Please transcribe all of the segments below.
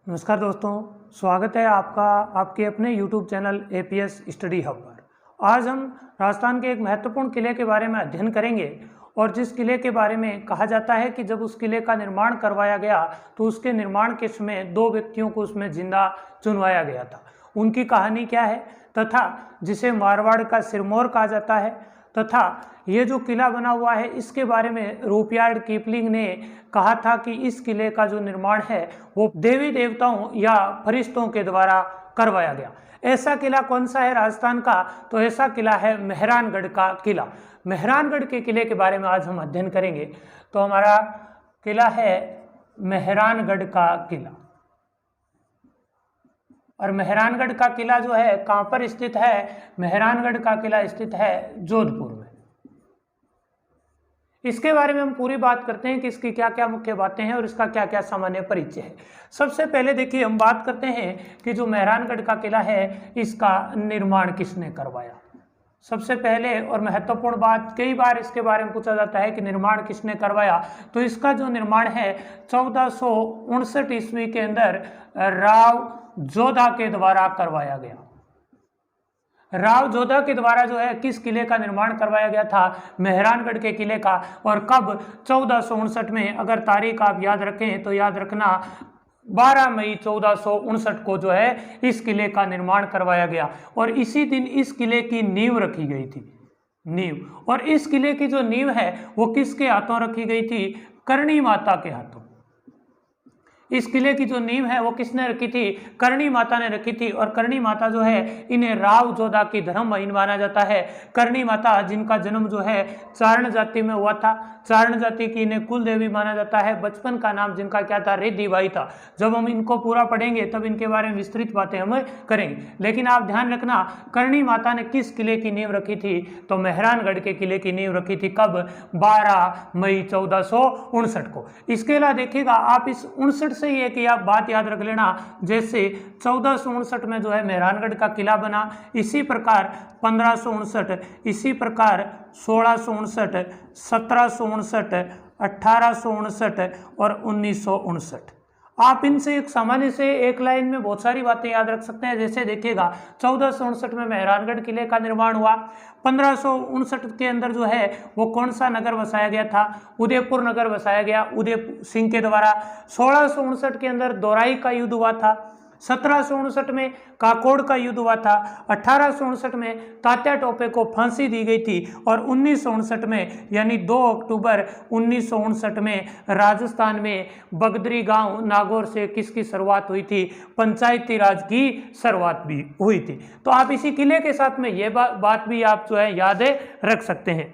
नमस्कार दोस्तों, स्वागत है आपका आपके अपने YouTube channel APS study hub पर। आज हम राजस्थान के एक महत्वपूर्ण किले के बारे में अध्ययन करेंगे और जिस किले के बारे में कहा जाता है कि जब उस किले का निर्माण करवाया गया तो उसके निर्माण के समय 2 व्यक्तियों को उसमें जिंदा चुनवाया गया था। उनकी कहानी क्या है तथा जिसे मारवाड़ का सिरमौर कहा जाता है तथा ये जो किला बना हुआ है इसके बारे में रुडयार्ड किपलिंग ने कहा था कि इस किले का जो निर्माण है वो देवी देवताओं या फरिश्तों के द्वारा करवाया गया। ऐसा किला कौन सा है राजस्थान का? तो ऐसा किला है मेहरानगढ़ का किला। मेहरानगढ़ के किले के बारे में आज हम अध्ययन करेंगे। तो हमारा किला है मेहरानगढ़ का किला, और मेहरानगढ़ का किला जो है कहाँ पर स्थित है? मेहरानगढ़ का किला स्थित है जोधपुर में। इसके बारे में हम पूरी बात करते हैं कि इसकी क्या क्या मुख्य बातें हैं और इसका क्या क्या सामान्य परिचय है। सबसे पहले देखिए, हम बात करते हैं कि जो मेहरानगढ़ का किला है इसका निर्माण किसने करवाया। सबसे पहले और महत्वपूर्ण बात, कई बार इसके बारे में पूछा जाता है कि निर्माण किसने करवाया, तो इसका जो निर्माण है 1459 ईस्वी के अंदर राव जोधा के द्वारा करवाया गया। राव जोधा के द्वारा जो है किस किले का निर्माण करवाया गया था? मेहरानगढ़ के किले का। और कब? 1459 में। अगर तारीख आप याद रखें तो याद रखना 12 मई 1459 को जो है इस किले का निर्माण करवाया गया, और इसी दिन इस किले की नींव रखी गई थी। नींव, और इस किले की जो नींव है वो किसके हाथों रखी गई थी? करणी माता के हाथों। इस किले की जो नींव है वो किसने रखी थी? करणी माता ने रखी थी। और करणी माता जो है इन्हें राव जोधा की धर्म बहिन माना जाता है। करणी माता जिनका जन्म जो है चारण जाति में हुआ था, चारण जाति की इन्हें कुल देवी माना जाता है। बचपन का नाम जिनका क्या था? रिद्धिबाई था। जब हम इनको पूरा पढ़ेंगे तब इनके बारे में विस्तृत बातें हम करेंगे, लेकिन आप ध्यान रखना करणी माता ने किस किले की नींव रखी थी? तो मेहरानगढ़ के किले की नींव रखी थी। कब? 12 मई 1459 को। इसके अलावा देखिएगा आप इस 59 से ही एक आप बात याद रख लेना, जैसे 1459 में जो है मेहरानगढ़ का किला बना, इसी प्रकार 1559, इसी प्रकार 1659, 1759, 1859 और 1959। आप इनसे एक सामान्य से एक लाइन में बहुत सारी बातें याद रख सकते हैं। जैसे देखिएगा 1459 में मेहरानगढ़ किले का निर्माण हुआ। 1559 के अंदर जो है वो कौन सा नगर बसाया गया था? उदयपुर नगर बसाया गया उदय सिंह के द्वारा। 1659 के अंदर दोराई का युद्ध हुआ था। 1759 में काकोड़ का युद्ध हुआ था। 1859 में तात्या टोपे को फांसी दी गई थी। और 1959 में यानी 2 अक्टूबर 1959 में राजस्थान में बगदरी गांव नागौर से किसकी शुरुआत हुई थी? पंचायती राज की शुरुआत भी हुई थी। तो आप इसी किले के साथ में ये बात भी आप जो है याद रख सकते हैं।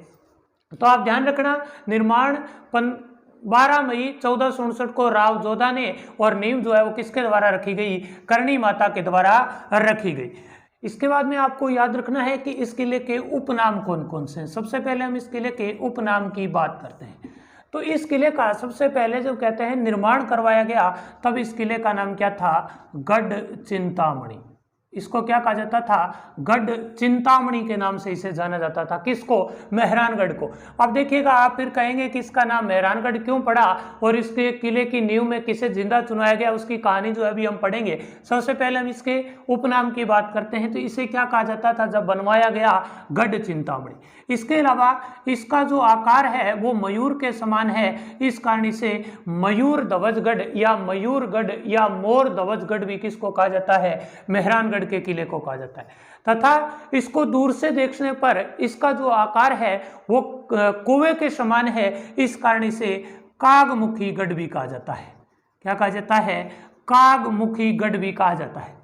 तो आप ध्यान रखना, निर्माण 12 मई 1459 को राव जोधा ने, और नींव जो है वो किसके द्वारा रखी गई? करणी माता के द्वारा रखी गई। इसके बाद में आपको याद रखना है कि इस किले के उपनाम कौन कौन से हैं। सबसे पहले हम इस किले के उपनाम की बात करते हैं। तो इस किले का सबसे पहले जब कहते हैं निर्माण करवाया गया तब इस किले का नाम क्या था? गढ़ चिंतामणि। इसको क्या कहा जाता था? गढ़ चिंतामणि के नाम से इसे जाना जाता था। किसको? मेहरानगढ़ को। अब देखिएगा आप फिर कहेंगे कि इसका नाम मेहरानगढ़ क्यों पड़ा और इसके किले की नींव में किसे जिंदा चुनाया गया, उसकी कहानी जो अभी हम पढ़ेंगे। सबसे पहले हम इसके उपनाम की बात करते हैं। तो इसे क्या कहा जाता था जब बनवाया गया? गढ़ चिंतामणि। इसके अलावा इसका जो आकार है वो मयूर के समान है, इस कारण इसे मयूर ध्वजगढ़ या मयूरगढ़ या मोर ध्वजगढ़ भी किसको कहा जाता है? मेहरानगढ़ के किले को कहा जाता है। तथा इसको दूर से देखने पर इसका जो आकार है वो कुएं के समान है, इस कारण इसे कागमुखी गढ़ भी कहा जाता है। क्या कहा जाता है? कागमुखी गढ़ भी कहा जाता है।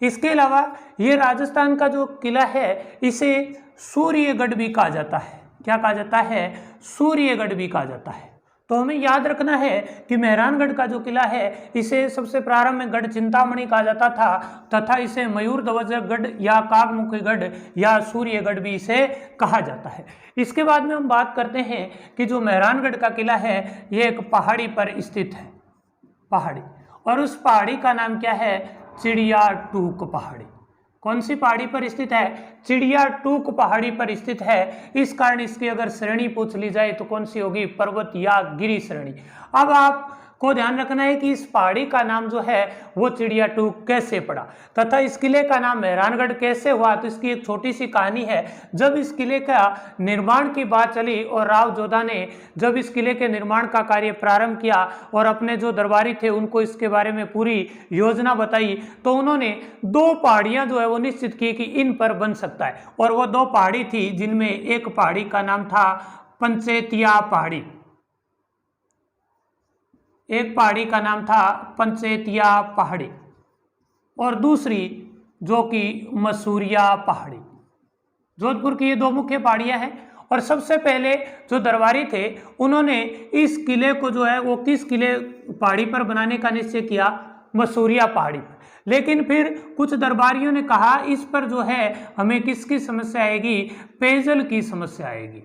इसके अलावा ये राजस्थान का जो किला है इसे सूर्यगढ़ भी कहा जाता है। क्या कहा जाता है? सूर्यगढ़ भी कहा जाता है। तो हमें याद रखना है कि मेहरानगढ़ का जो किला है इसे सबसे प्रारंभ में गढ़ चिंतामणि कहा जाता था, तथा इसे मयूर ध्वजगढ़ या कागमुखी गढ़ या सूर्यगढ़ भी इसे कहा जाता है। इसके बाद में हम बात करते हैं कि जो मेहरानगढ़ का किला है ये एक पहाड़ी पर स्थित है। पहाड़ी, और उस पहाड़ी का नाम क्या है? चिड़िया टूक पहाड़ी। कौन सी पहाड़ी पर स्थित है? चिड़िया टूक पहाड़ी पर स्थित है। इस कारण इसकी अगर श्रेणी पूछ ली जाए तो कौन सी होगी? पर्वत या गिरी श्रेणी। अब आप को ध्यान रखना है कि इस पहाड़ी का नाम जो है वो चिड़िया टूक कैसे पड़ा, तथा इस किले का नाम मेहरानगढ़ कैसे हुआ। तो इसकी एक छोटी सी कहानी है। जब इस किले का निर्माण की बात चली और राव जोधा ने जब इस किले के निर्माण का कार्य प्रारंभ किया और अपने जो दरबारी थे उनको इसके बारे में पूरी योजना बताई, तो उन्होंने 2 पहाड़ियां जो है वो निश्चित की कि इन पर बन सकता है। और वो 2 पहाड़ी थी, जिनमें एक पहाड़ी का नाम था पंचेतिया पहाड़ी, एक पहाड़ी का नाम था पंचेतिया पहाड़ी, और दूसरी जो कि मसूरिया पहाड़ी। जोधपुर की ये 2 मुख्य पहाड़ियां हैं। और सबसे पहले जो दरबारी थे उन्होंने इस किले को जो है वो किस किले पहाड़ी पर बनाने का निश्चय किया, मसूरिया पहाड़ी पर। लेकिन फिर कुछ दरबारियों ने कहा इस पर जो है हमें किसकी समस्या आएगी, पेयजल की समस्या आएगी,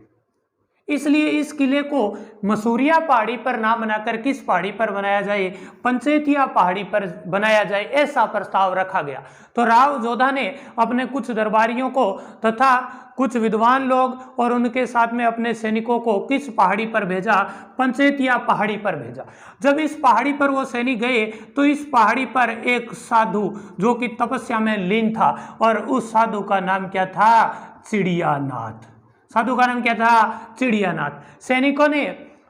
इसलिए इस किले को मसूरिया पहाड़ी पर ना बनाकर किस पहाड़ी पर बनाया जाए, पंचेतिया पहाड़ी पर बनाया जाए, ऐसा प्रस्ताव रखा गया। तो राव जोधा ने अपने कुछ दरबारियों को तथा कुछ विद्वान लोग और उनके साथ में अपने सैनिकों को किस पहाड़ी पर भेजा, पंचेतिया पहाड़ी पर भेजा। जब इस पहाड़ी पर वो सैनिक गए तो इस पहाड़ी पर एक साधु जो कि तपस्या में लीन था, और उस साधु का नाम क्या था, चिड़ियानाथ। साधु का नाम क्या था, चिड़ियानाथ। सैनिकों ने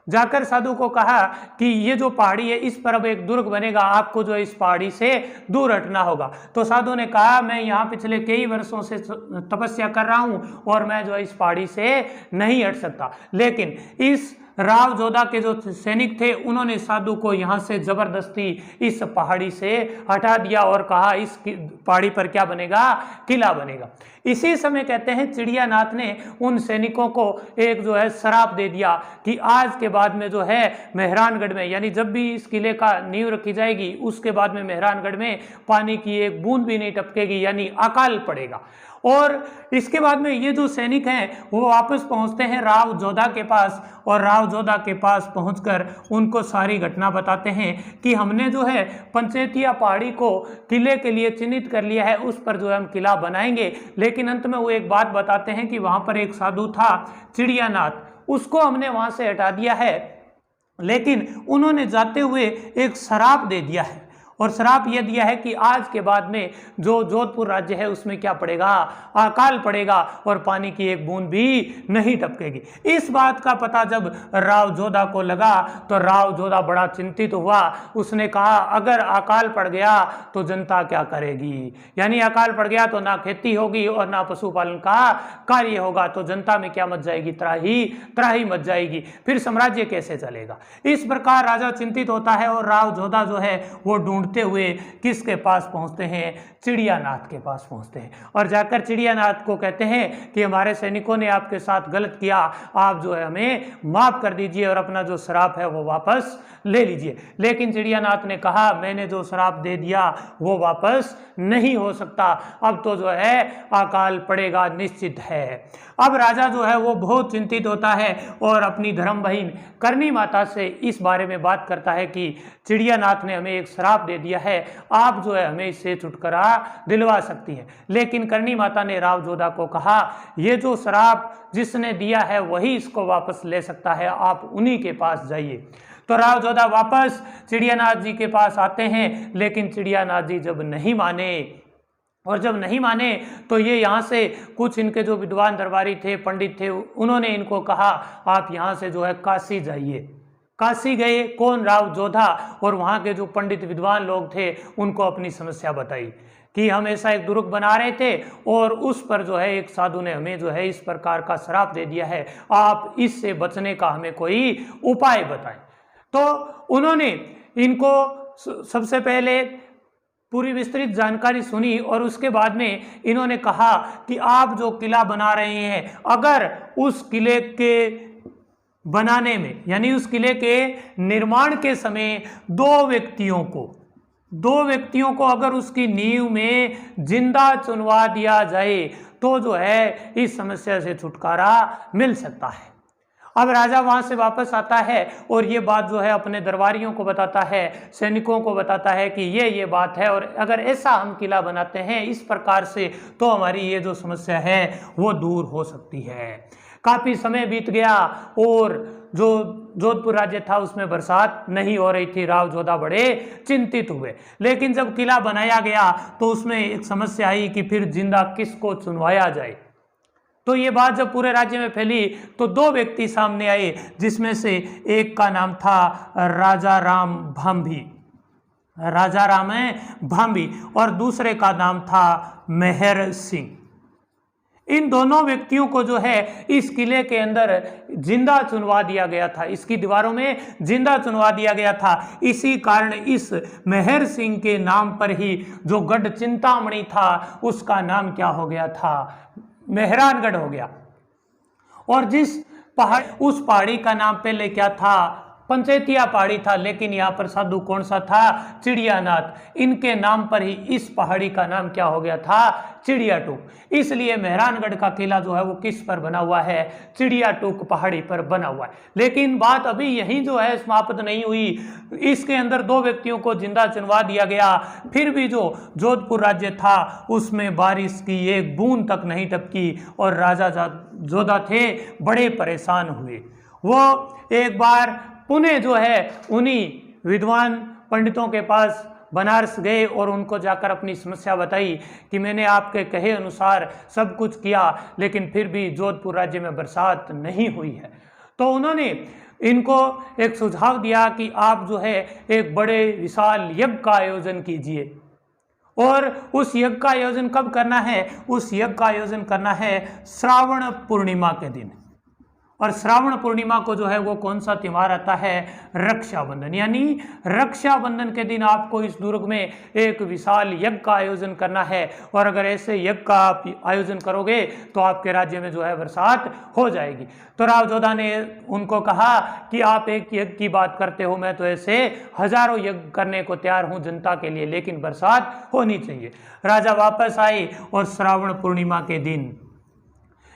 जाकर साधु को कहा कि ये जो पहाड़ी है इस पर अब एक दुर्ग बनेगा, आपको जो इस पहाड़ी से दूर हटना होगा। तो साधु ने कहा मैं यहाँ पिछले कई वर्षों से तपस्या कर रहा हूँ और मैं जो इस पहाड़ी से नहीं हट सकता। लेकिन इस राव जोधा के जो सैनिक थे उन्होंने साधु को यहाँ से जबरदस्ती इस पहाड़ी से हटा दिया और कहा इस पहाड़ी पर क्या बनेगा, किला बनेगा। इसी समय कहते हैं चिड़ियानाथ ने उन सैनिकों को एक जो है श्राप दे दिया कि आज के बाद में जो है मेहरानगढ़ में, यानी जब भी इस किले का नींव रखी जाएगी उसके बाद में मेहरानगढ़ में पानी की एक बूंद भी नहीं टपकेगी, यानी अकाल पड़ेगा। और इसके बाद में ये जो सैनिक हैं वो वापस पहुंचते हैं राव जोधा के पास, और राव जोधा के पास पहुंचकर उनको सारी घटना बताते हैं कि हमने जो है पंचेतिया पहाड़ी को किले के लिए चिन्हित कर लिया है, उस पर जो है हम किला बनाएंगे। लेकिन अंत में वो एक बात बताते हैं कि वहाँ पर एक साधु था चिड़ियानाथ, उसको हमने वहाँ से हटा दिया है, लेकिन उन्होंने जाते हुए एक श्राप दे दिया है, और श्राप यह दिया है कि आज के बाद में जो जोधपुर राज्य है उसमें क्या पड़ेगा, अकाल पड़ेगा और पानी की एक बूंद भी नहीं टपकेगी। इस बात का पता जब राव जोधा को लगा तो राव जोधा बड़ा चिंतित हुआ। उसने कहा अगर अकाल पड़ गया तो जनता क्या करेगी, यानी अकाल पड़ गया तो ना खेती होगी और ना पशुपालन का कार्य होगा, तो जनता में क्या मच जाएगी, त्राही मच जाएगी, फिर साम्राज्य कैसे चलेगा। इस प्रकार राजा चिंतित होता है और राव जोधा जो है वो ढूंढते हुए किसके पास पहुंचते हैं, चिड़ियानाथ के पास पहुंचते हैं, और जाकर चिड़ियानाथ को कहते हैं कि हमारे सैनिकों ने आपके साथ गलत किया, आप जो है हमें माफ कर दीजिए और अपना जो श्राप है वो वापस ले लीजिए। लेकिन चिड़ियानाथ ने कहा मैंने जो श्राप दे दिया वो वापस नहीं हो सकता, अब तो जो है अकाल पड़ेगा निश्चित है। अब राजा जो है वो बहुत चिंतित होता है और अपनी धर्म बहन करनी माता से इस बारे में बात करता है कि चिड़ियानाथ ने हमें एक श्राप दे दिया है, आप जो है हमें इससे छुटकारा दिलवा सकती हैं। लेकिन करनी माता ने राव जोधा को कहा ये जो श्राप जिसने दिया है वही इसको वापस ले सकता है, आप उन्हीं के पास जाइए। तो राव जोधा वापस चिड़ियानाथ जी के पास आते हैं, लेकिन चिड़ियानाथ जी जब नहीं माने, और जब नहीं माने तो ये यहाँ से कुछ इनके जो विद्वान दरबारी थे, पंडित थे, उन्होंने इनको कहा आप यहाँ से जो है काशी जाइए। काशी गए कौन, राव जोधा, और वहाँ के जो पंडित विद्वान लोग थे उनको अपनी समस्या बताई कि हम ऐसा एक दुर्ग बना रहे थे और उस पर जो है एक साधु ने हमें जो है इस प्रकार का श्राप दे दिया है, आप इससे बचने का हमें कोई उपाय बताएं। तो उन्होंने इनको सबसे पहले पूरी विस्तृत जानकारी सुनी और उसके बाद में इन्होंने कहा कि आप जो किला बना रहे हैं, अगर उस किले के बनाने में, यानी उस किले के निर्माण के समय दो व्यक्तियों को अगर उसकी नींव में जिंदा चुनवा दिया जाए तो जो है इस समस्या से छुटकारा मिल सकता है। अब राजा वहां से वापस आता है और ये बात जो है अपने दरबारियों को बताता है, सैनिकों को बताता है कि ये बात है और अगर ऐसा हम किला बनाते हैं इस प्रकार से तो हमारी ये जो समस्या है वो दूर हो सकती है। काफी समय बीत गया और जो जोधपुर राज्य था उसमें बरसात नहीं हो रही थी। राव जोधा बड़े चिंतित हुए। लेकिन जब किला बनाया गया तो उसमें एक समस्या आई कि फिर जिंदा किसको चुनवाया जाए। तो ये बात जब पूरे राज्य में फैली तो दो व्यक्ति सामने आए, जिसमें से एक का नाम था राजा राम भांभी, राजा राम भांभी, और दूसरे का नाम था मेहर सिंह। इन दोनों व्यक्तियों को जो है इस किले के अंदर जिंदा चुनवा दिया गया था, इसकी दीवारों में जिंदा चुनवा दिया गया था। इसी कारण इस मेहर सिंह के नाम पर ही जो गढ़ चिंतामणि था उसका नाम क्या हो गया था, मेहरानगढ़ हो गया। और जिस पहाड़, उस पहाड़ी का नाम पहले क्या था, पंचेतिया पहाड़ी था, लेकिन यहाँ पर साधु कौन सा था, चिड़ियानाथ। इनके नाम पर ही इस पहाड़ी का नाम क्या हो गया था, चिड़ियाटूक। इसलिए मेहरानगढ़ का किला जो है वो किस पर बना हुआ है, चिड़ियाटूक पहाड़ी पर बना हुआ है। लेकिन बात अभी यहीं जो है समाप्त नहीं हुई। इसके अंदर दो व्यक्तियों को जिंदा चुनवा दिया गया, फिर भी जो जोधपुर राज्य था उसमें बारिश की एक बूंद तक नहीं टपकी और राजा जोधा थे बड़े परेशान हुए। वो एक बार पुणे जो है उन्हीं विद्वान पंडितों के पास बनारस गए और उनको जाकर अपनी समस्या बताई कि मैंने आपके कहे अनुसार सब कुछ किया, लेकिन फिर भी जोधपुर राज्य में बरसात नहीं हुई है। तो उन्होंने इनको एक सुझाव दिया कि आप जो है एक बड़े विशाल यज्ञ का आयोजन कीजिए। और उस यज्ञ का आयोजन कब करना है, उस यज्ञ का आयोजन करना है श्रावण पूर्णिमा के दिन। और श्रावण पूर्णिमा को जो है वो कौन सा त्योहार आता है, रक्षाबंधन। यानी रक्षाबंधन के दिन आपको इस दुर्ग में एक विशाल यज्ञ का आयोजन करना है। और अगर ऐसे यज्ञ का आप आयोजन करोगे तो आपके राज्य में जो है बरसात हो जाएगी। तो राव जोधा ने उनको कहा कि आप एक यज्ञ की बात करते हो, मैं तो ऐसे हजारों यज्ञ करने को तैयार हूं जनता के लिए, लेकिन बरसात होनी चाहिए। राजा वापस आए और श्रावण पूर्णिमा के दिन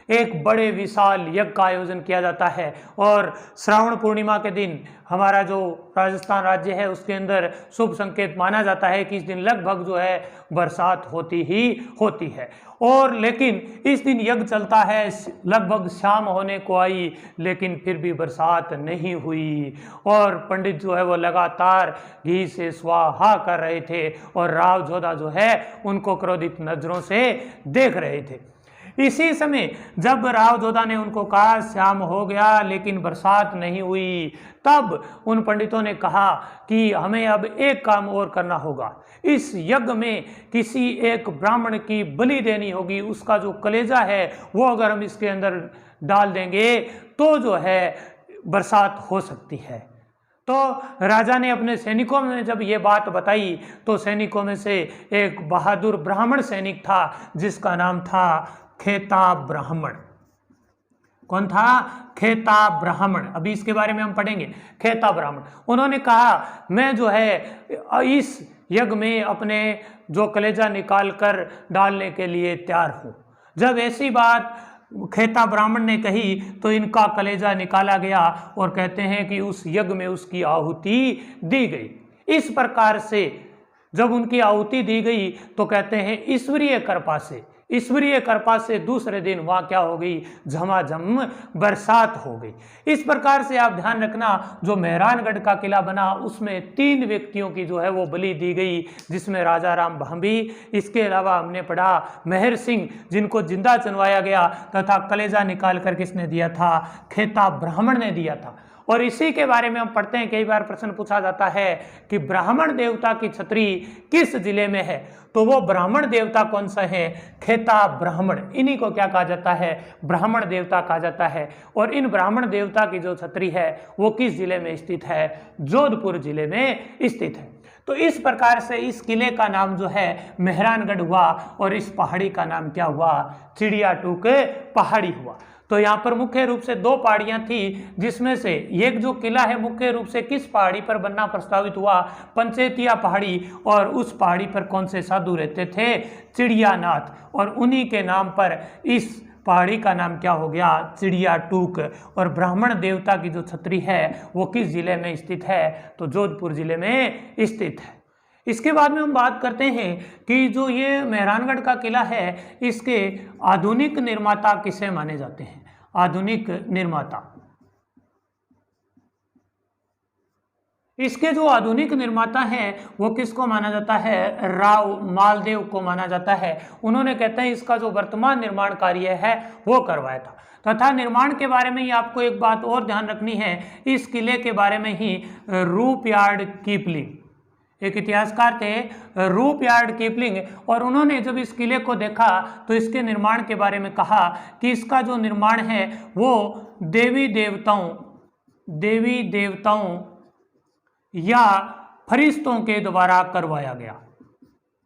एक बड़े विशाल यज्ञ का आयोजन किया जाता है। और श्रावण पूर्णिमा के दिन हमारा जो राजस्थान राज्य है उसके अंदर शुभ संकेत माना जाता है कि इस दिन लगभग जो है बरसात होती ही होती है। और लेकिन इस दिन यज्ञ चलता है, लगभग शाम होने को आई, लेकिन फिर भी बरसात नहीं हुई। और पंडित जो है वो लगातार घी से स्वाहा कर रहे थे और राव जोधा जो है उनको क्रोधित नजरों से देख रहे थे। इसी समय जब राव जोधा ने उनको कहा शाम हो गया लेकिन बरसात नहीं हुई, तब उन पंडितों ने कहा कि हमें अब एक काम और करना होगा। इस यज्ञ में किसी एक ब्राह्मण की बलि देनी होगी, उसका जो कलेजा है वो अगर हम इसके अंदर डाल देंगे तो जो है बरसात हो सकती है। तो राजा ने अपने सैनिकों में जब ये बात बताई तो सैनिकों में से एक बहादुर ब्राह्मण सैनिक था जिसका नाम था खेता ब्राह्मण। कौन था? खेता ब्राह्मण। अभी इसके बारे में हम पढ़ेंगे। खेता ब्राह्मण, उन्होंने कहा मैं जो है इस यज्ञ में अपने जो कलेजा निकाल कर डालने के लिए तैयार हूँ। जब ऐसी बात खेता ब्राह्मण ने कही तो इनका कलेजा निकाला गया और कहते हैं कि उस यज्ञ में उसकी आहुति दी गई। इस प्रकार से जब उनकी आहुति दी गई तो कहते हैं ईश्वरीय कृपा से दूसरे दिन वहाँ क्या हो गई, झमाझम बरसात हो गई। इस प्रकार से आप ध्यान रखना, जो मेहरानगढ़ का किला बना उसमें 3 व्यक्तियों की जो है वो बलि दी गई, जिसमें राजा राम भांभी, इसके अलावा हमने पढ़ा मेहर सिंह जिनको जिंदा चुनवाया गया, तथा कलेजा निकाल कर किसने दिया था, खेता ब्राह्मण ने दिया था। और इसी के बारे में हम पढ़ते हैं, कई बार प्रश्न पूछा जाता है कि ब्राह्मण देवता की छतरी किस जिले में है, तो वो ब्राह्मण देवता कौन सा है, खेता ब्राह्मण। इन्हीं को क्या कहा जाता है, ब्राह्मण देवता कहा जाता है। और इन ब्राह्मण देवता की जो छतरी है वो किस जिले में स्थित है, जोधपुर जिले में स्थित है। तो इस प्रकार से इस किले का नाम जो है मेहरानगढ़ हुआ और इस पहाड़ी का नाम क्या हुआ, चिड़ियाटूक पहाड़ी हुआ। तो यहाँ पर मुख्य रूप से 2 पहाड़ियाँ थी, जिसमें से एक जो किला है मुख्य रूप से किस पहाड़ी पर बनना प्रस्तावित हुआ, पंचेतिया पहाड़ी। और उस पहाड़ी पर कौन से साधु रहते थे, चिड़ियानाथ। और उन्हीं के नाम पर इस पहाड़ी का नाम क्या हो गया, चिड़ियाटूक। और ब्राह्मण देवता की जो छतरी है वो किस जिले में स्थित है, तो जोधपुर जिले में स्थित है। इसके बाद में हम बात करते हैं कि जो ये मेहरानगढ़ का किला है इसके आधुनिक निर्माता किसे माने जाते हैं। आधुनिक निर्माता। इसके जो आधुनिक निर्माता हैं वो किसको माना जाता है? राव मालदेव को माना जाता है। उन्होंने कहते हैं इसका जो वर्तमान निर्माण कार्य है वो करवाया था। तथा निर्माण के बारे में ही आपको एक बात और ध्यान रखनी है, इस किले के बारे में ही रुडयार्ड किपलिंग, एक इतिहासकार थे रुडयार्ड किपलिंग, और उन्होंने जब इस किले को देखा तो इसके निर्माण के बारे में कहा कि इसका जो निर्माण है वो देवी देवताओं या फरिश्तों के द्वारा करवाया गया।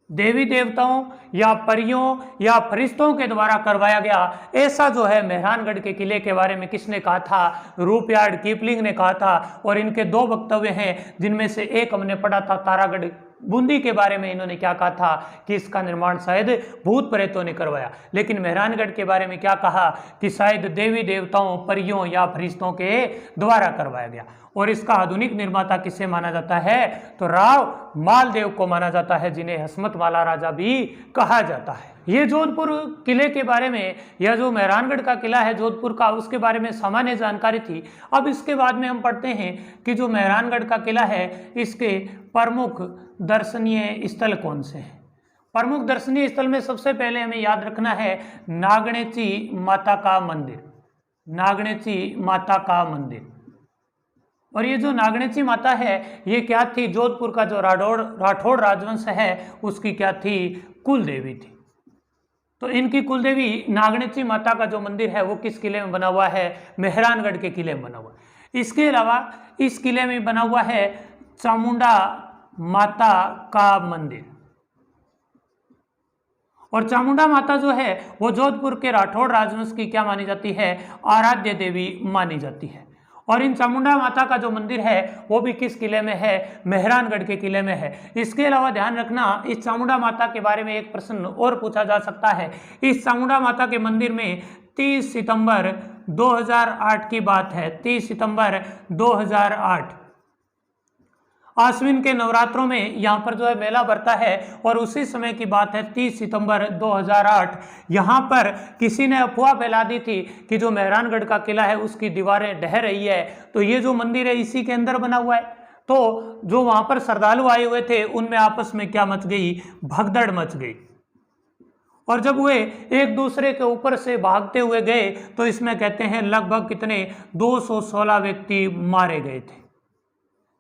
देवी देवताओं या परियों या फरिश्तों के द्वारा करवाया गया, ऐसा जो है मेहरानगढ़ के किले के बारे में किसने कहा था? रुडयार्ड किपलिंग ने कहा था। और इनके दो वक्तव्य हैं, जिनमें से एक हमने पढ़ा था तारागढ़ बूंदी के बारे में। इन्होंने क्या कहा था कि इसका निर्माण शायद भूत प्रेतों ने करवाया, लेकिन मेहरानगढ़ के बारे में क्या कहा कि शायद देवी देवताओं परियों या फरिश्तों के द्वारा करवाया गया। और इसका आधुनिक निर्माता किसे माना जाता है? तो राव मालदेव को माना जाता है, जिन्हें हसमत वाला राजा भी कहा जाता है। ये जोधपुर किले के बारे में, या जो मेहरानगढ़ का किला है जोधपुर का, उसके बारे में सामान्य जानकारी थी। अब इसके बाद में हम पढ़ते हैं कि जो मेहरानगढ़ का किला है इसके प्रमुख दर्शनीय स्थल कौन से हैं। प्रमुख दर्शनीय स्थल में सबसे पहले हमें याद रखना है नागणेची माता का मंदिर। नागणेची माता का मंदिर। और ये जो नागणेची माता है ये क्या थी? जोधपुर का जो राठौड़ राजवंश है उसकी क्या थी? कुल देवी थी। तो इनकी कुलदेवी नागणेची माता का जो मंदिर है वो किस किले में बना हुआ है? मेहरानगढ़ के किले में बना हुआ है। इसके अलावा इस किले में बना हुआ है चामुंडा माता का मंदिर। और चामुंडा माता जो है वो जोधपुर के राठौड़ राजवंश की क्या मानी जाती है? आराध्य देवी मानी जाती है। और इन चामुंडा माता का जो मंदिर है वो भी किस किले में है? मेहरानगढ़ के किले में है। इसके अलावा ध्यान रखना, इस चामुंडा माता के बारे में एक प्रश्न और पूछा जा सकता है। इस चामुंडा माता के मंदिर में 30 सितंबर 2008 की बात है। 30 सितंबर 2008 आश्विन के नवरात्रों में यहाँ पर जो है मेला बढ़ता है। और उसी समय की बात है 30 सितंबर 2008, यहाँ पर किसी ने अफवाह फैला दी थी कि जो मेहरानगढ़ का किला है उसकी दीवारें ढह रही है। तो ये जो मंदिर है इसी के अंदर बना हुआ है। तो जो वहाँ पर श्रद्धालु आए हुए थे उनमें आपस में क्या मच गई? भगदड़ मच गई। और जब वे एक दूसरे के ऊपर से भागते हुए गए तो इसमें कहते हैं लगभग कितने 216 व्यक्ति मारे गए थे,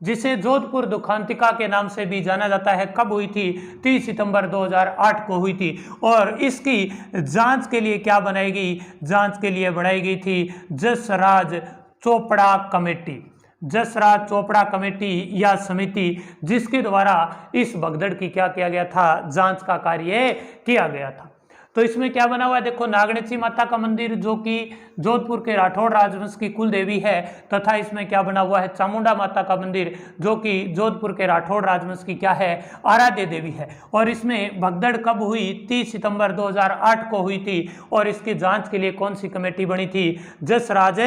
जिसे जोधपुर दुखांतिका के नाम से भी जाना जाता है। कब हुई थी? 30 सितंबर 2008 को हुई थी। और इसकी जांच के लिए क्या बनाई गई? जांच के लिए बनाई गई थी जसराज चोपड़ा कमेटी। जसराज चोपड़ा कमेटी या समिति, जिसके द्वारा इस भगदड़ की क्या किया गया था? जांच का कार्य किया गया था। तो इसमें क्या बना हुआ है? देखो, नागणेची माता का मंदिर जो कि जोधपुर के राठौड़ राजवंश की कुल देवी है, तथा इसमें क्या बना हुआ है? चामुंडा माता का मंदिर जो कि जोधपुर के राठौड़ राजवंश की क्या है? आराध्य देवी है। और इसमें भगदड़ कब हुई? 30 सितंबर 2008 को हुई थी। और इसकी जांच के लिए कौन सी कमेटी बनी थी? जसराज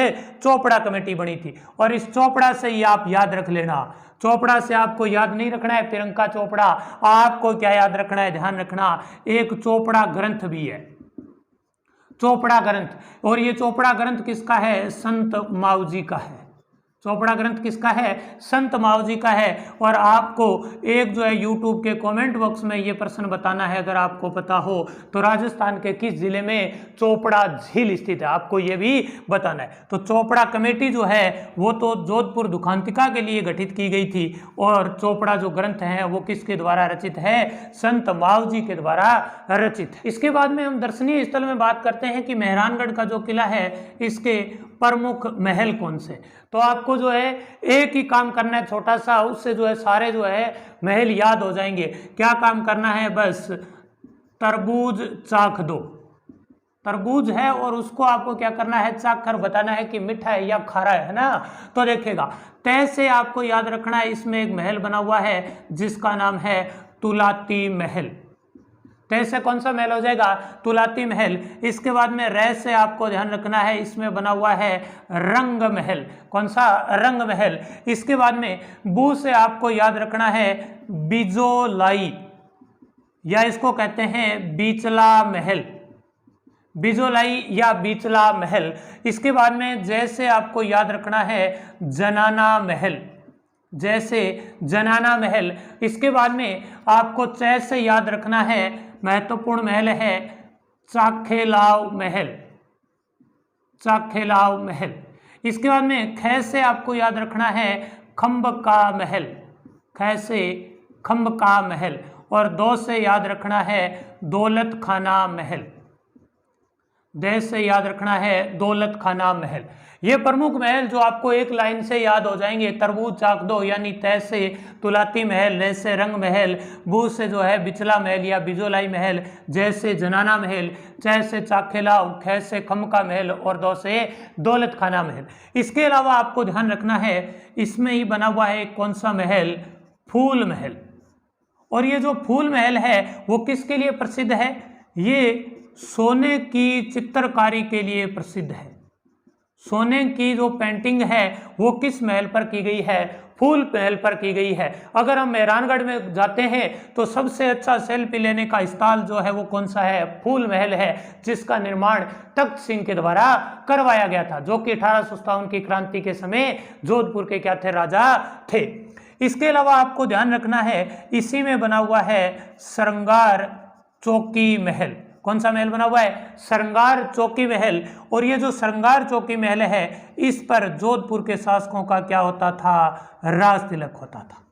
चोपड़ा कमेटी बनी थी। और इस चोपड़ा से ही आप याद रख लेना, चोपड़ा से आपको याद नहीं रखना है प्रियंका चोपड़ा, आपको क्या याद रखना है? ध्यान रखना, एक चोपड़ा ग्रंथ भी है, चोपड़ा ग्रंथ। और ये चोपड़ा ग्रंथ किसका है? संत मावजी का है। चोपड़ा ग्रंथ किसका है? संत मावजी का है। और आपको एक जो है यूट्यूब के कमेंट बॉक्स में ये प्रश्न बताना है, अगर आपको पता हो तो राजस्थान के किस जिले में चोपड़ा झील स्थित है, आपको ये भी बताना है। तो चोपड़ा कमेटी जो है वो तो जोधपुर दुखांतिका के लिए गठित की गई थी। और चोपड़ा जो ग्रंथ है वो किसके द्वारा रचित है? संत मावजी के द्वारा रचित है। इसके बाद में हम दर्शनीय स्थल में बात करते हैं कि मेहरानगढ़ का जो किला है इसके प्रमुख महल कौन से। तो आपको जो है एक ही काम करना है छोटा सा, उससे जो है सारे जो है महल याद हो जाएंगे। क्या काम करना है? बस तरबूज चाख दो। तरबूज है और उसको आपको क्या करना है? चाख कर बताना है कि मीठा है या खारा है ना। तो देखेगा तय से आपको याद रखना है। इसमें एक महल बना हुआ है जिसका नाम है तुलाती महल। तय से कौन सा महल हो जाएगा? तुलाती महल। इसके बाद में रै से आपको ध्यान रखना है, इसमें बना हुआ है रंग महल। कौन सा? रंग महल। इसके बाद में बू से आपको याद रखना है बिजोलाई, या इसको कहते हैं बीचला महल। बिजोलाई या बिचला महल। इसके बाद में जैसे आपको याद रखना है जनाना महल, जैसे जनाना महल। इसके बाद में आपको चै से याद रखना है महत्वपूर्ण महल है चाखेलाव महल, चाखेलाव महल। इसके बाद में ख से आपको याद रखना है खम्ब का महल, ख से खम्ब का महल। और दो से याद रखना है दौलत खाना महल, दे से याद रखना है दौलत खाना महल। ये प्रमुख महल जो आपको एक लाइन से याद हो जाएंगे, तरबूज चाक दो यानी तय से तुलाती महल, ले से रंग महल, बू से जो है बिचला महल या बिजोलाई महल, जय से जनाना महल, चय से चाखेलाव, ख से खम का महल और दो से दौलत खाना महल। इसके अलावा आपको ध्यान रखना है इसमें ही बना हुआ है कौन सा महल, फूल महल। और ये जो फूल महल है वो किसके लिए प्रसिद्ध है, ये सोने की चित्रकारी के लिए प्रसिद्ध है। सोने की जो पेंटिंग है वो किस महल पर की गई है, फूल महल पर की गई है। अगर हम मेहरानगढ़ में जाते हैं तो सबसे अच्छा सेल्फी लेने का स्थल जो है वो कौन सा है, फूल महल है, जिसका निर्माण तख्त सिंह के द्वारा करवाया गया था, जो कि 1857 की क्रांति के समय जोधपुर के क्या थे, राजा थे। इसके अलावा आपको ध्यान रखना है इसी में बना हुआ है श्रृंगार चौकी महल। कौन सा महल बना हुआ है, श्रृंगार चौकी महल। और ये जो श्रृंगार चौकी महल है इस पर जोधपुर के शासकों का क्या होता था, राज तिलक होता था।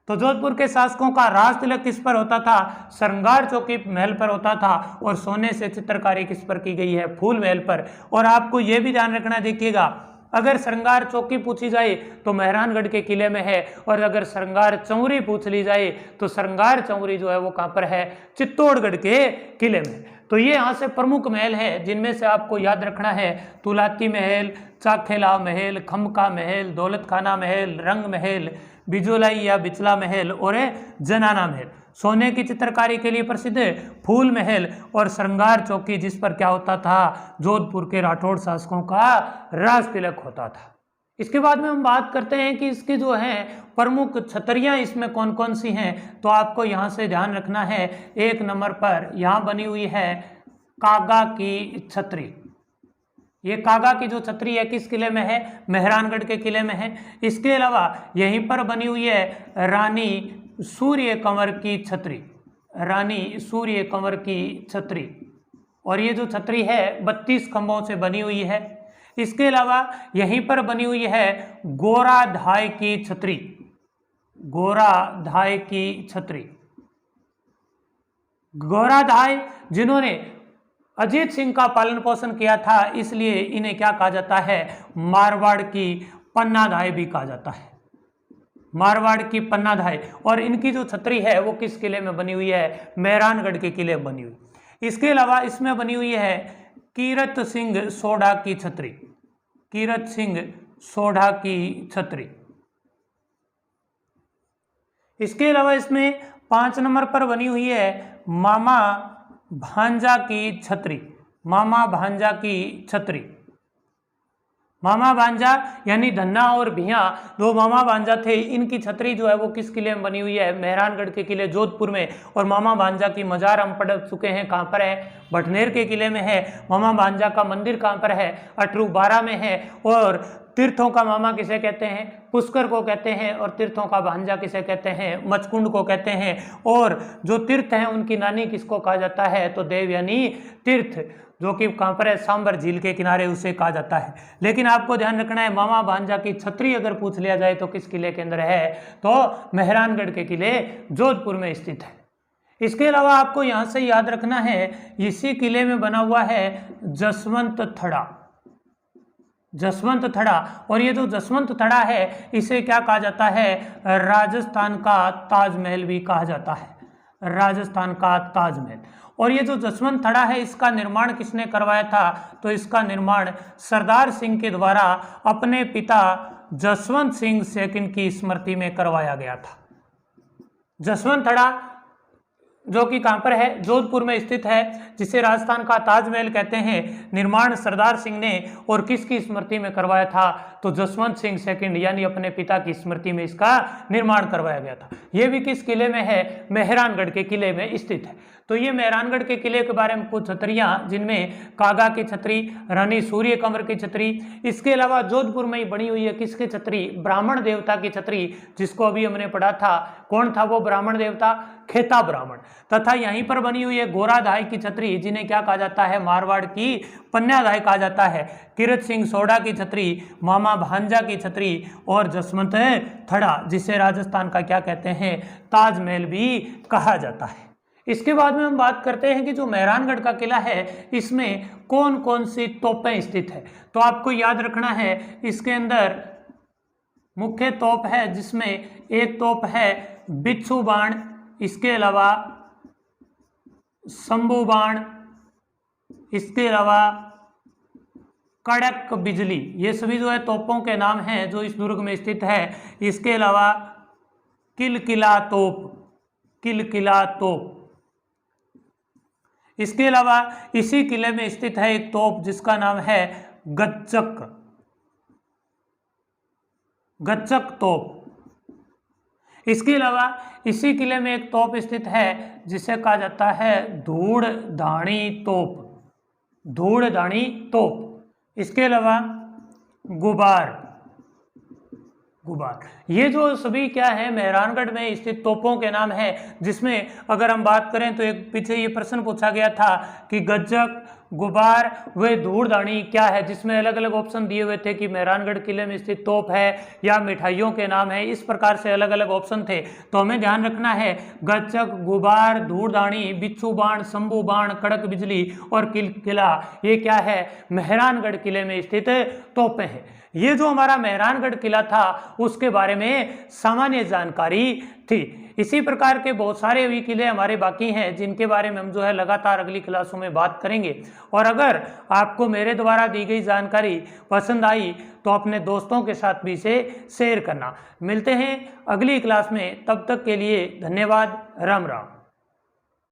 तो जोधपुर के शासकों का राज तिलक किस पर होता था, श्रृंगार चौकी महल पर होता था। और सोने से चित्रकारी किस पर की गई है, फूल महल पर। और आपको यह भी ध्यान रखना, देखिएगा अगर श्रृंगार चौकी पूछी जाए तो मेहरानगढ़ के किले में है, और अगर श्रृंगार चौरी पूछ ली जाए तो श्रृंगार चौरी जो है वो कहाँ पर है, चित्तौड़गढ़ के किले में। तो ये यहाँ से प्रमुख महल है जिनमें से आपको याद रखना है तुलाती महल, चाखेला महल, खमका महल, दौलत खाना महल, रंग महल, बिजोलाई या बिचला महल और जनाना महल। सोने की चित्रकारी के लिए प्रसिद्ध फूल महल और श्रृंगार चौकी जिस पर क्या होता था, जोधपुर के राठौड़ शासकों का राज तिलक होता था। इसके बाद में हम बात करते हैं कि इसकी जो है प्रमुख छतरियां इसमें कौन कौन सी हैं। तो आपको यहाँ से ध्यान रखना है, एक नंबर पर यहाँ बनी हुई है कागा की छतरी। ये कागा की जो छतरी है किस किले में है, मेहरानगढ़ के किले में है। इसके अलावा यहीं पर बनी हुई है रानी सूर्य कंवर की छतरी, रानी सूर्य कंवर की छतरी। और ये जो छतरी है 32 खंभों से बनी हुई है। इसके अलावा यहीं पर बनी हुई है गोरा धाय की छतरी, गोरा धाय की छतरी। गोरा धाय जिन्होंने अजीत सिंह का पालन पोषण किया था, इसलिए इन्हें क्या कहा जाता है, मारवाड़ की पन्ना धाय भी कहा जाता है, मारवाड़ की पन्ना धाय। और इनकी जो छतरी है वो किस किले में बनी हुई है, मेहरानगढ़ के किले में बनी हुई। इसके अलावा इसमें बनी हुई है कीरत सिंह सोढ़ा की छतरी, कीरत सिंह सोढ़ा की छतरी। इसके अलावा इसमें 5 नंबर पर बनी हुई है मामा भांजा की छतरी, मामा भांजा की छतरी। मामा भांजा यानी धन्ना और भिया, दो मामा भांजा थे, इनकी छतरी जो है वो किस किले में बनी हुई है, मेहरानगढ़ के किले जोधपुर में। और मामा भांजा की मजार हम पढ़ चुके हैं, कहाँ पर है, भटनेर के किले में है। मामा भांजा का मंदिर कहाँ पर है, अटरू 12 में है। और तीर्थों का मामा किसे कहते हैं, पुष्कर को कहते हैं। और तीर्थों का भांजा किसे कहते हैं, मचकुंड को कहते हैं। और जो तीर्थ हैं उनकी नानी किसको कहा जाता है, तो देव यानी तीर्थ, जो कि कहाँ पर है, सांबर झील के किनारे उसे कहा जाता है। लेकिन आपको ध्यान रखना है मामा भांजा की छतरी अगर पूछ लिया जाए तो किस किले के अंदर है, तो मेहरानगढ़ के किले जोधपुर में स्थित है। इसके अलावा आपको यहाँ से याद रखना है इसी किले में बना हुआ है जसवंत थड़ा, जसवंत थड़ा। और ये जो जसवंत थड़ा है इसे क्या कहा जाता है, राजस्थान का ताजमहल भी कहा जाता है, राजस्थान का ताजमहल। और ये जो जसवंत थड़ा है इसका निर्माण किसने करवाया था, तो इसका निर्माण सरदार सिंह के द्वारा अपने पिता जसवंत सिंह सेकंड की स्मृति में करवाया गया था। जसवंत थड़ा जो कि कहाँ पर है, जोधपुर में स्थित है, जिसे राजस्थान का ताजमहल कहते हैं, निर्माण सरदार सिंह ने और किसकी स्मृति में करवाया था, तो जसवंत सिंह सेकंड यानी अपने पिता की स्मृति में इसका निर्माण करवाया गया था। यह भी किस किले में है? मेहरानगढ़ के किले में स्थित है। तो ये मेहरानगढ़ के किले के बारे में कुछ छतरियां, जिनमें कागा की छतरी, रानी सूर्य कंवर की छतरी, इसके अलावा जोधपुर में ही बनी हुई है किसकी छतरी? ब्राह्मण देवता की छतरी, जिसको अभी हमने पढ़ा था। कौन था वो ब्राह्मण देवता? खेता ब्राह्मण। तथा यहीं पर बनी हुई है गोराधाय की छतरी, जिन्हें क्या कहा जाता है? मारवाड़ की पन्याधाय कहा जाता है। किरत सिंह सोडा की छतरी, मामा भांजा की छतरी, और जसवंत थड़ा, जिसे राजस्थान का क्या कहते हैं? ताजमहल भी कहा जाता है। इसके बाद में हम बात करते हैं कि जो मेहरानगढ़ का किला है, इसमें कौन कौन सी तोपें स्थित है। तो आपको याद रखना है, इसके अंदर मुख्य तोप है, जिसमें एक तोप है बिच्छू बाण, इसके अलावा शंभू बाण, इसके अलावा कड़क बिजली। ये सभी जो है तोपों के नाम हैं जो इस दुर्ग में स्थित है। इसके अलावा किलकिला तोप, किलकिला तोप। इसके अलावा इसी किले में स्थित है एक तोप जिसका नाम है गच्चक, गच्चक तोप। इसके अलावा इसी किले में एक तोप स्थित है जिसे कहा जाता है धूड़धाणी तोप, धूड़धाणी तोप। इसके अलावा गुबार, गुबार। ये जो सभी क्या है? मेहरानगढ़ में स्थित तोपों के नाम है, जिसमें अगर हम बात करें तो एक पीछे ये प्रश्न पूछा गया था कि गज्जक, गुबार व धूड़धाणी क्या है, जिसमें अलग अलग ऑप्शन दिए हुए थे कि मेहरानगढ़ किले में स्थित तोप है या मिठाइयों के नाम है। इस प्रकार से अलग अलग ऑप्शन थे। तो हमें ध्यान रखना है, गज्जक, गुबार, धूड़धाणी, बिच्छू बाण, शंभू बाण, कड़क बिजली और किला, ये क्या है? मेहरानगढ़ किले में स्थित तोपें हैं। ये जो हमारा मेहरानगढ़ किला था उसके बारे में सामान्य जानकारी थी। इसी प्रकार के बहुत सारे भी किले हमारे बाकी हैं, जिनके बारे में हम जो है लगातार अगली क्लासों में बात करेंगे। और अगर आपको मेरे द्वारा दी गई जानकारी पसंद आई तो अपने दोस्तों के साथ भी इसे शेयर करना। मिलते हैं अगली क्लास में, तब तक के लिए धन्यवाद। राम राम।